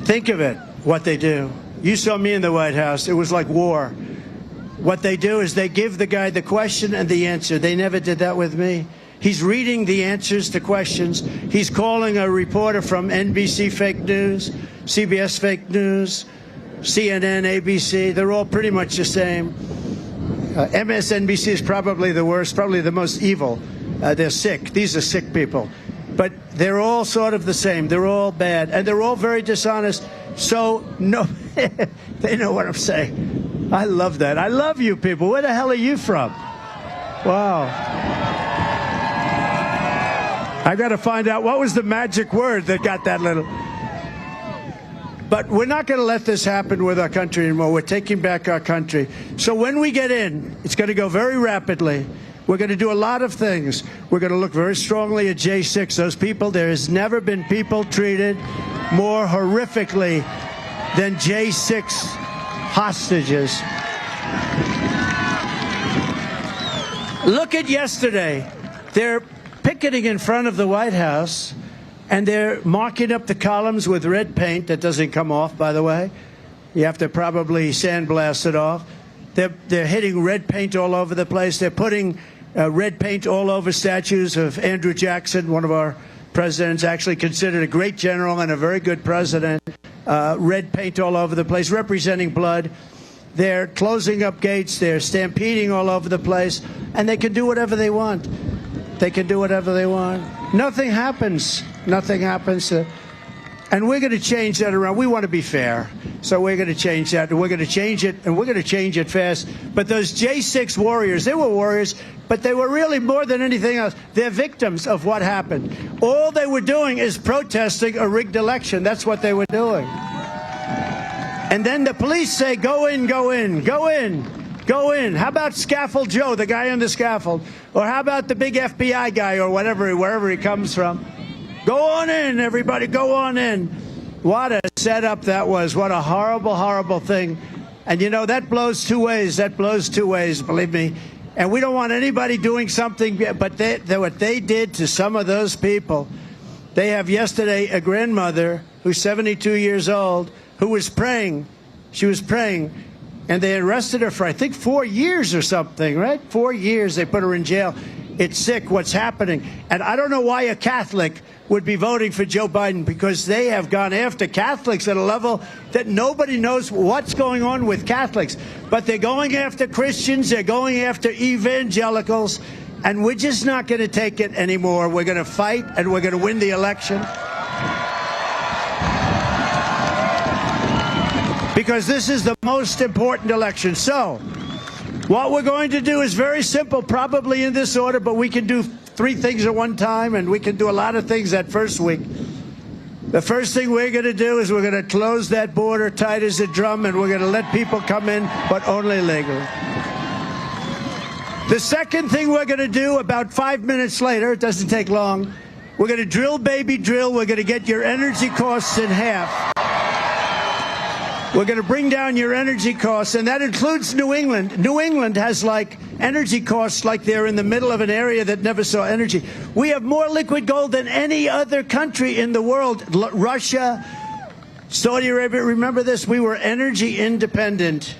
Think of it, what they do. You saw me in the White House. It was like war. What they do is they give the guy the question and the answer. They never did that with me. He's reading the answers to questions. He's calling a reporter from NBC fake news, CBS fake news, CNN, ABC. They're all pretty much the same. MSNBC is probably the worst, probably the most evil. They're sick. These are sick people. But they're all sort of the same. They're all bad. And they're all very dishonest. So, no, they know what I'm saying. I love that. I love you people. Where the hell are you from? Wow. I got to find out what was the magic word that got that little. But we're not going to let this happen with our country anymore. We're taking back our country. So when we get in, it's going to go very rapidly. We're going to do a lot of things. We're going to look very strongly at J6. Those people, there has never been people treated more horrifically than J6 hostages. Look at yesterday. They're picketing in front of the White House, and they're marking up the columns with red paint that doesn't come off, by the way. You have to probably sandblast it off. They're hitting red paint all over the place. They're putting red paint all over statues of Andrew Jackson, one of our president's actually considered a great general and a very good president. Red paint all over the place, representing blood. They're closing up gates. They're stampeding all over the place. And they can do whatever they want. They can do whatever they want. Nothing happens. Nothing happens. And we're going to change that around. We want to be fair. So we're going to change that. And we're going to change it. And we're going to change it fast. But those J6 warriors, they were warriors, but they were really more than anything else. They're victims of what happened. All they were doing is protesting a rigged election. That's what they were doing. And then the police say, go in, go in, go in, go in. How about Scaffold Joe, the guy on the scaffold? Or how about the big FBI guy or whatever, wherever he comes from? Go on in, everybody, go on in. What a setup that was. What a horrible, horrible thing. And, you know, that blows two ways. That blows two ways, believe me. And we don't want anybody doing something, but what they did to some of those people. They have yesterday a grandmother who's 72 years old who was praying. She was praying. And they arrested her for, I think, 4 years or something, right? 4 years. They put her in jail. It's sick what's happening. And I don't know why a Catholic would be voting for Joe Biden, because they have gone after Catholics at a level that nobody knows what's going on with Catholics. But they're going after Christians. They're going after evangelicals. And we're just not going to take it anymore. We're going to fight, and we're going to win the election. Because this is the most important election. So what we're going to do is very simple, probably in this order, but we can do 3 things at one time, and we can do a lot of things that first week. The first thing we're going to do is we're going to close that border tight as a drum, and we're going to let people come in, but only legally. The second thing we're going to do about 5 minutes later, it doesn't take long, we're going to drill, baby, drill. We're going to get your energy costs in half. We're going to bring down your energy costs, and that includes New England. New England has, like, energy costs like they're in the middle of an area that never saw energy. We have more liquid gold than any other country in the world. Russia, Saudi Arabia, remember this? We were energy independent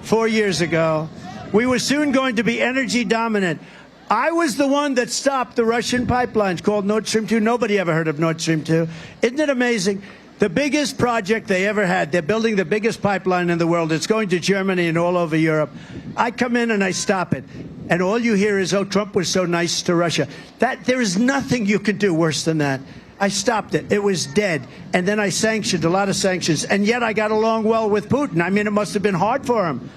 4 years ago. We were soon going to be energy dominant. I was the one that stopped the Russian pipelines called Nord Stream 2. Nobody ever heard of Nord Stream 2. Isn't it amazing? The biggest project they ever had. They're building the biggest pipeline in the world. It's going to Germany and all over Europe. I come in and I stop it. And all you hear is, oh, Trump was so nice to Russia. There is nothing you could do worse than that. I stopped it. It was dead. And then I sanctioned, a lot of sanctions. And yet I got along well with Putin. I mean, it must have been hard for him.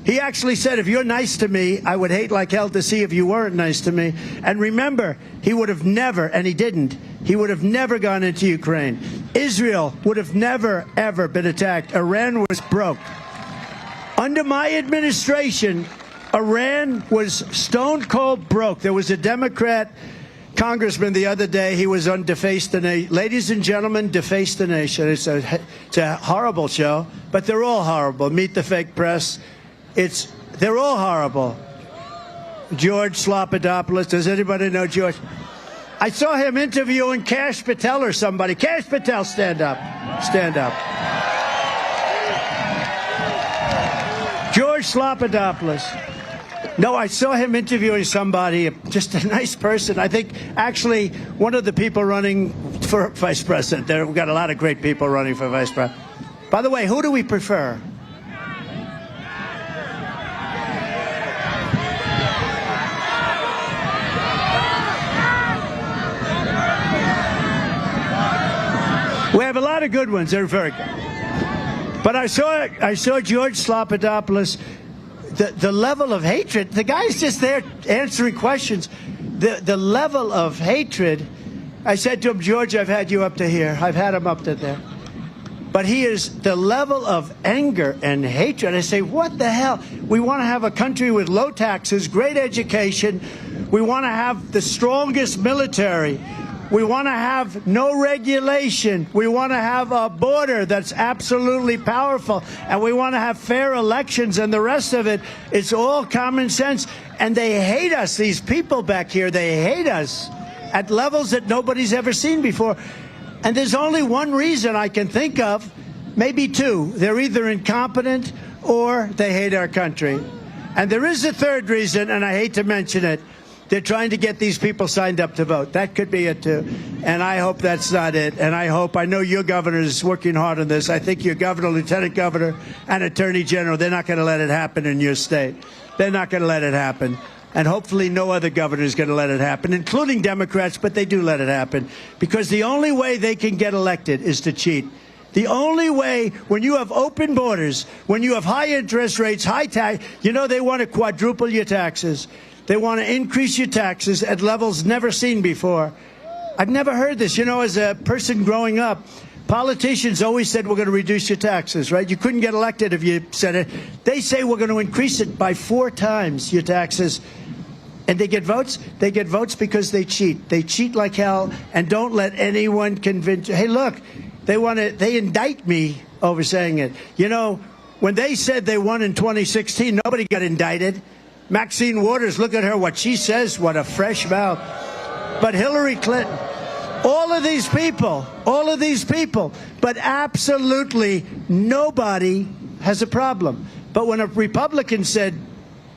He actually said, if you're nice to me, I would hate like hell to see if you weren't nice to me. And remember, he would have never, and he didn't, he would have never gone into Ukraine. Israel would have never, ever been attacked. Iran was broke. Under my administration, Iran was stone cold broke. There was a Democrat congressman the other day. He was on Deface the Nation. Ladies and gentlemen, Deface the Nation. It's a horrible show, but they're all horrible. Meet the Fake Press. They're all horrible. George Slopadopoulos. Does anybody know George? I saw him interviewing Kash Patel or somebody. Kash Patel, stand up. Stand up. George Slopadopoulos. No, I saw him interviewing somebody, just a nice person. I think actually one of the people running for vice president. We've got a lot of great people running for vice president. By the way, who do we prefer? We have a lot of good ones. They're very good. But I saw George Slopadopoulos. The level of hatred, the guy's just there answering questions. The level of hatred, I said to him, George, I've had you up to here. I've had him up to there. But he is the level of anger and hatred. I say, what the hell? We want to have a country with low taxes, great education. We want to have the strongest military. We want to have no regulation. We want to have a border that's absolutely powerful. And we want to have fair elections, and the rest of it, it's all common sense. And they hate us, these people back here. They hate us at levels that nobody's ever seen before. And there's only one reason I can think of, maybe two. They're either incompetent or they hate our country. And there is a third reason, and I hate to mention it. They're trying to get these people signed up to vote. That could be it, too. And I hope that's not it. And I know your governor is working hard on this. I think your governor, lieutenant governor, and attorney general, they're not going to let it happen in your state. They're not going to let it happen. And hopefully no other governor is going to let it happen, including Democrats, but they do let it happen. Because the only way they can get elected is to cheat. The only way, when you have open borders, when you have high interest rates, high tax, you know they want to quadruple your taxes. They want to increase your taxes at levels never seen before. I've never heard this. You know, as a person growing up, politicians always said we're going to reduce your taxes, right? You couldn't get elected if you said it. They say we're going to increase it by 4 times your taxes. And they get votes? They get votes because they cheat. They cheat like hell, and don't let anyone convince you. Hey, look, they indict me over saying it. You know, when they said they won in 2016, nobody got indicted. Maxine Waters, look at her, what she says, what a fresh mouth. But Hillary Clinton, all of these people, but absolutely nobody has a problem. But when a Republican said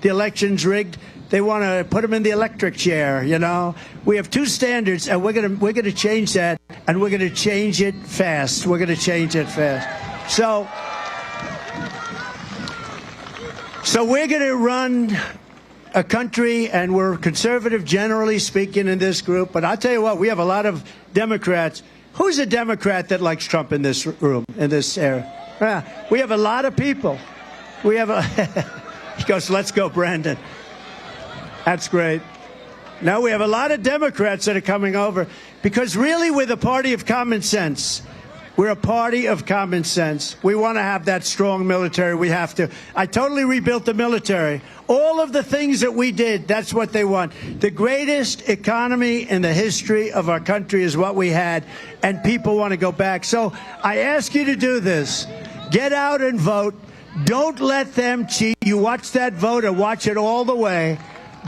the election's rigged, they want to put them in the electric chair, you know. We have 2 standards, and we're going to change that, and we're going to change it fast. We're going to change it fast. So we're going to run a country, and we're conservative, generally speaking, in this group. But I'll tell you what, we have a lot of Democrats. Who's a Democrat that likes Trump in this room, in this area? We have a lot of people. We have a... He goes, let's go, Brandon. That's great. Now we have a lot of Democrats that are coming over because really we're the party of common sense. We're a party of common sense. We want to have that strong military. We have to. I totally rebuilt the military. All of the things that we did, that's what they want. The greatest economy in the history of our country is what we had, and people want to go back. So I ask you to do this. Get out and vote. Don't let them cheat. You watch that vote and watch it all the way.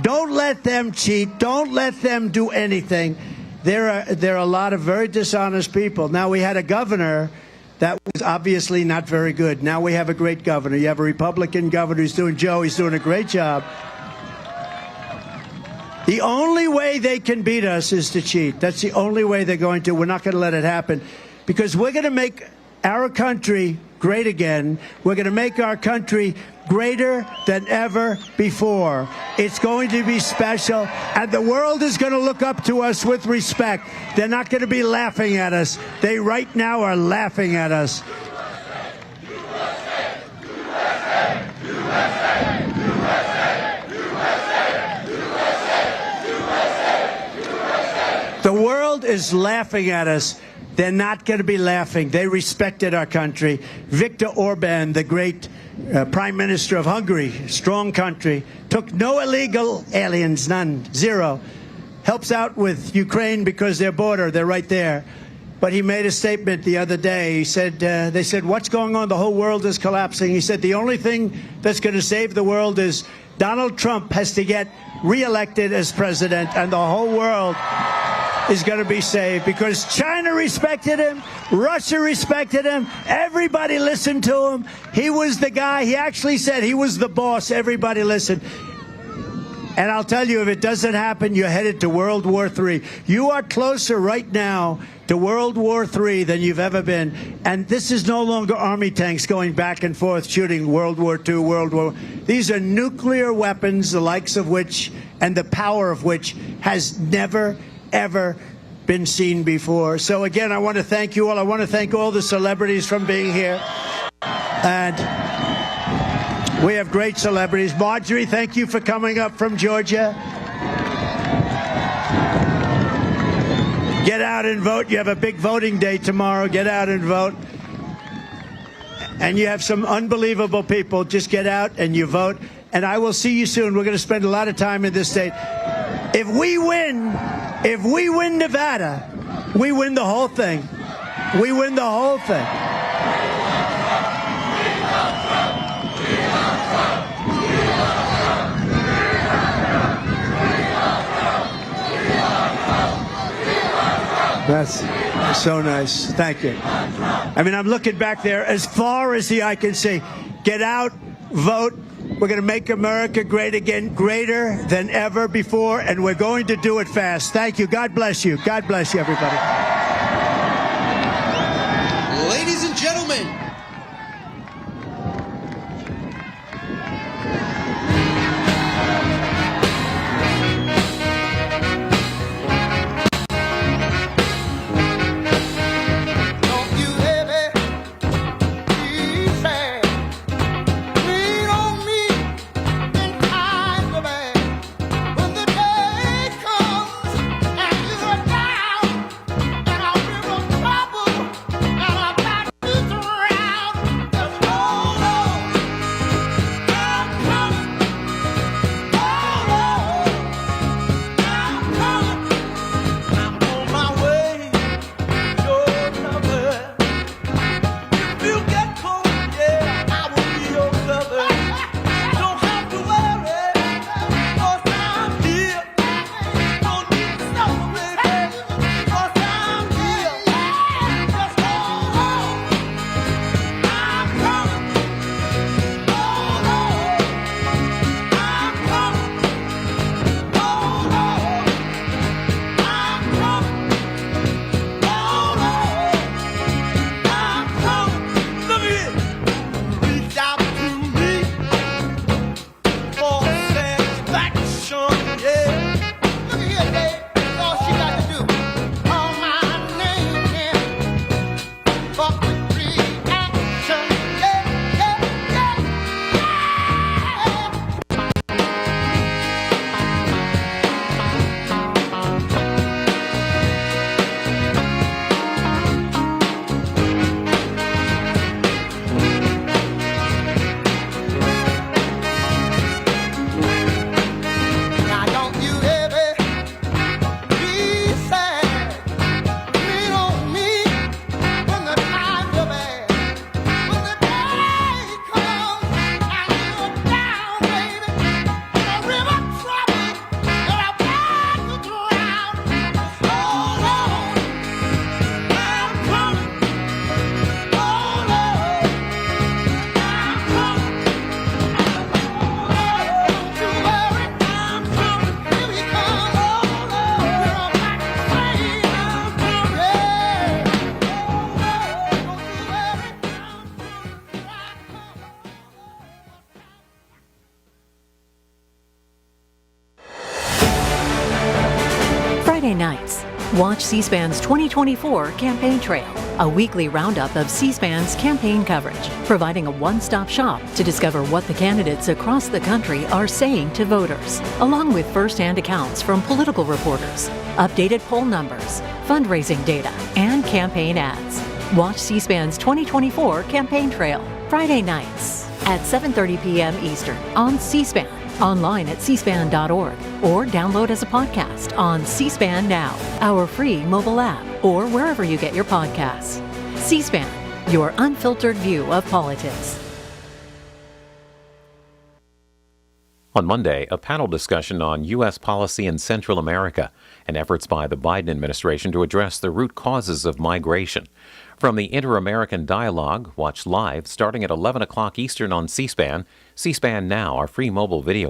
Don't let them cheat. Don't let them do anything. There are a lot of very dishonest people. Now, we had a governor that was obviously not very good. Now we have a great governor. You have a Republican governor who's doing he's doing a great job. The only way they can beat us is to cheat. That's the only way they're going to. We're not going to let it happen because we're going to make our country great again. We're going to make our country greater than ever before. It's going to be special, and the world is going to look up to us with respect. They're not going to be laughing at us. They right now are laughing at us. The world is laughing at us. They're not going to be laughing. They respected our country. Viktor Orban, the great Prime Minister of Hungary, strong country, took no illegal aliens, none, 0. Helps out with Ukraine because their border, they're right there. But he made a statement the other day. He said, they said, what's going on? The whole world is collapsing. He said, the only thing that's going to save the world is Donald Trump has to get reelected as president, and the whole world is going to be saved because China respected him, Russia respected him, everybody listened to him. He was the guy. He actually said he was the boss. Everybody listened. And I'll tell you, if it doesn't happen, you're headed to World War III. You are closer right now to World War III than you've ever been. And this is no longer army tanks going back and forth shooting World War II, World War. These are nuclear weapons, the likes of which and the power of which has never ever been seen before. So again, I want to thank you all. I want to thank all the celebrities from being here. And we have great celebrities. Marjorie, thank you for coming up from Georgia. Get out and vote. You have a big voting day tomorrow. Get out and vote. And you have some unbelievable people. Just get out and you vote. And I will see you soon. We're going to spend a lot of time in this state. If we win Nevada, we win the whole thing. We win the whole thing. That's so nice. Thank you. I mean, I'm looking back there as far as the eye can see. Get out, vote. We're going to make America great again, greater than ever before, and we're going to do it fast. Thank you. God bless you. God bless you, everybody. Ladies and gentlemen, Friday nights, watch C-SPAN's 2024 Campaign Trail, a weekly roundup of C-SPAN's campaign coverage, providing a one-stop shop to discover what the candidates across the country are saying to voters, along with first-hand accounts from political reporters, updated poll numbers, fundraising data, and campaign ads. Watch C-SPAN's 2024 Campaign Trail, Friday nights at 7:30 p.m. Eastern on C-SPAN, online at cspan.org, or download as a podcast on C-SPAN Now, our free mobile app, or wherever you get your podcasts. C-SPAN, your unfiltered view of politics. On Monday, a panel discussion on U.S. policy in Central America and efforts by the Biden administration to address the root causes of migration. From the Inter-American Dialogue, watch live starting at 11 o'clock Eastern on C-SPAN, C-SPAN Now, our free mobile video